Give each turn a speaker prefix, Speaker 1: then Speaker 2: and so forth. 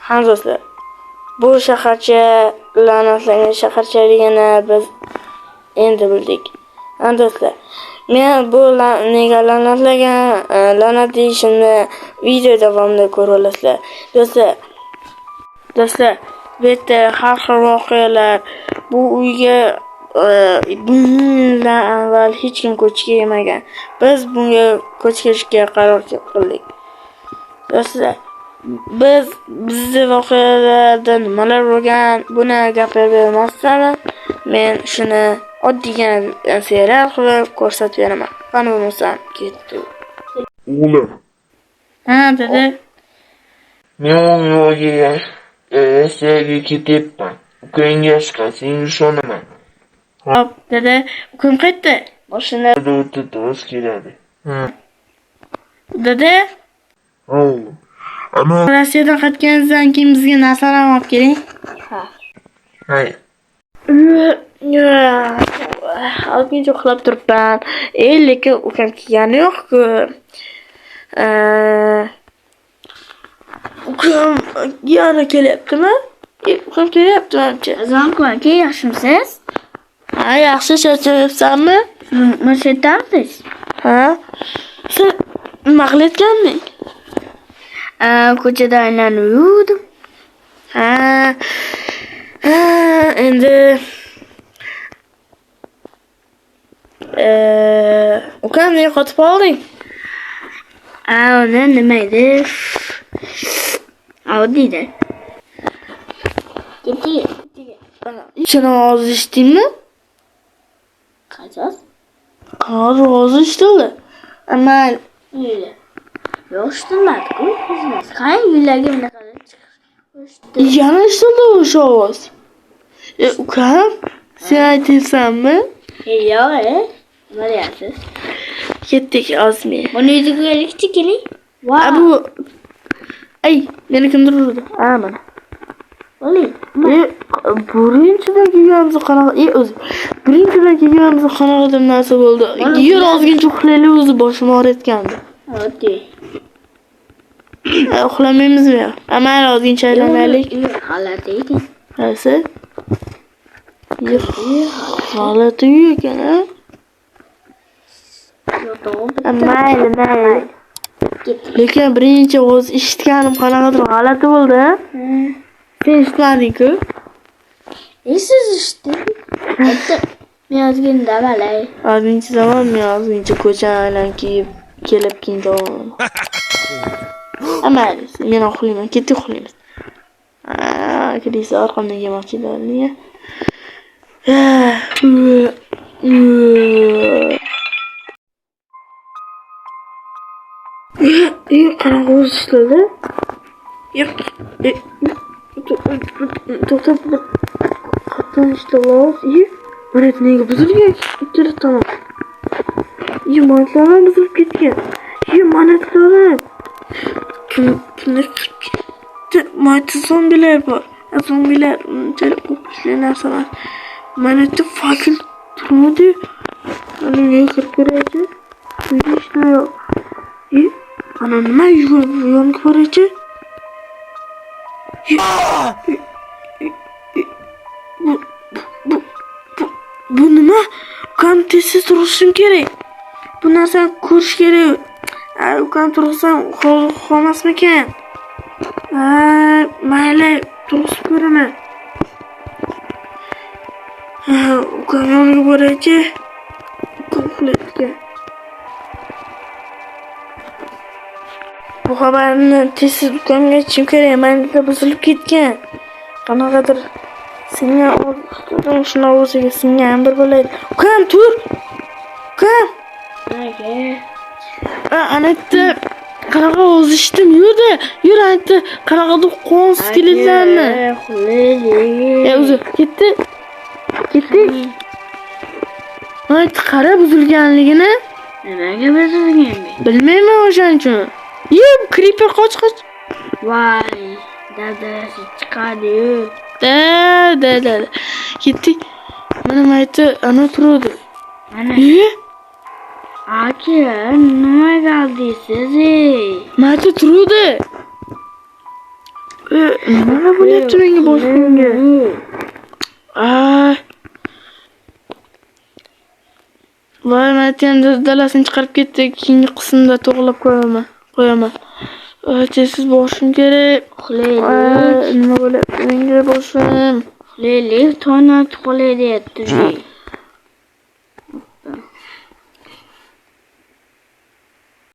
Speaker 1: Hamdostlar, bu shaharcha la'natlangan shaharchaligini biz endi bildik. Hamdostlar, men bu nega la'natlagan la'nat deyishimni video davomida ko'rib olasizlar. Do'stlar, bu yerda har xil voqealar, bu uyga bundan avval hech kim ko'chib kelmagan. Biz bunga ko'chib kelishga qaror qildik. Do'stlar, bizni voqealarda nimalar bo'lgan, buni gapirib bermasdan, men shuni oddiygina serial qilib ko'rsatib beraman. Qani bo'lmasam ketdi.
Speaker 2: O'g'lim.
Speaker 1: Ha, dada.
Speaker 2: Men yo'lga ertaga ketyapman. Ukangga chiqasing ishonaman.
Speaker 1: Hop, dada, ukam qaytdi. Mashina
Speaker 2: o'tib keladi. Ha.
Speaker 1: Dada,
Speaker 2: O'g'lim. Ana,
Speaker 1: Rossiyadan qaytganingizdan keyin bizga narsalarni olib keling. Ha.
Speaker 2: hay.
Speaker 1: Oltinchi uxlab turibman. Lekin ukam kelgani yo'q-ku. Ukam yana kelyaptimi? Ukam kelyapti-manimcha.
Speaker 3: Zanqon, yaxshimisiz?
Speaker 1: Ha, yaxshi, charchabsanmi?
Speaker 3: Mashaydamsiz?
Speaker 1: Ha? Sen nima qilayotganding?
Speaker 3: Ko'chada aylanib yurdim.
Speaker 1: Ha, endi ukam nega qotib qolding?
Speaker 3: Uni nima edi? Oddiyda. Ketdi.
Speaker 1: Ishini ovoz eshitdingmi?
Speaker 3: Qaysiz?
Speaker 1: Qanday ovoz eshitildi? Amal
Speaker 3: Yuli. Yo'q, eshitmadi-ku. Xizmat. Qani yullarga bunaqa chiqishdi.
Speaker 1: yana eshitildi o'sha ovoz. Ukam, sen aytaysanmi?
Speaker 3: Yo'q, nima deyapsiz?
Speaker 1: Ketdik ozmi.
Speaker 3: Buni yuziga keling, keling.
Speaker 1: Bu meni kimdir urdi? Mana.
Speaker 3: Oling.
Speaker 1: Birinchidan kelganimiz qanaqa? O'zi birinchidan kelganimiz qanaqa narsa bo'ldi? Yer ozgincha uxlaylik, o'zi boshim og'riyotgandi.
Speaker 3: Oddiy.
Speaker 1: Uxlamaymizmi? Amal ozgincha aylanaylik.
Speaker 3: Holati ekan.
Speaker 1: Qaysi? Holati ekan, ha? Mayli. Lekin birinchi ovoz eshitganim qanaqadir g'alati bo'ldi. Sen eshitmading-ku?
Speaker 3: Siz eshitdingiz? Men ozgina davalay.
Speaker 1: Ozgincha zaman men ozgincha ko'chani aylanib kelib keyin davom. Amal, men uxlayman, ketdik uxlaymiz. Kirisa orqamdan yemoqchilarni. Qanaqa o'zi ishlaydi? To'xtab qatdan ishlayapti. Mana nega buzilgan? Ikkala tomon. Monetlarni buzilib ketgan. Monetlarni. Mayta zombilar bor. Zombilar unchalik qo'rqinchli narsa emas. Monetda fakil turmadi. Ana nega kirib ko'raychi? Hech yo'q. Ana nima yonga boraychi? Bu nima? Ukam tezsiz turishim kerak. Bu narsani ko'rish kerak. Ukam tursam qolmasmikan? Mayli, turib ko'raman. Ukam yoniga boraychi. Ukam uxlayotgan. Bu xabarni tezsiz ukamga aytishim kerak. Menda buzilib ketgan. Qanaqadir singan shuna o'ziga singan bir bo'ladi. Ukam, tur. Ukam. Ana yerda qanaqa o'zi eshitdim. Yur aytdi. Qanaqadir qon skeletlarni. O'zi ketdi. Aytdi, qara buzilganligini.
Speaker 3: Nimaga buzilgan?
Speaker 1: Bilmayman o'shaning uchun. Creeper qoch.
Speaker 3: Voy, dadasi chiqadi-yu.
Speaker 1: Da. Ketdik. Mana mayta ana turadi.
Speaker 3: Mana. Aka, nimaga aldingiz?
Speaker 1: Mayta turadi. Nima bo'lyapti menga boshimga? Voy, men endi dalasini chiqarib ketdi. Keyingi qismda to'g'rilab qo'yaman. Tezsiz borishim kerak.
Speaker 3: Uxlaylik.
Speaker 1: Nima bo'lyapti menga boshim?
Speaker 3: Uxlaylik, tong otib qolay deyapti.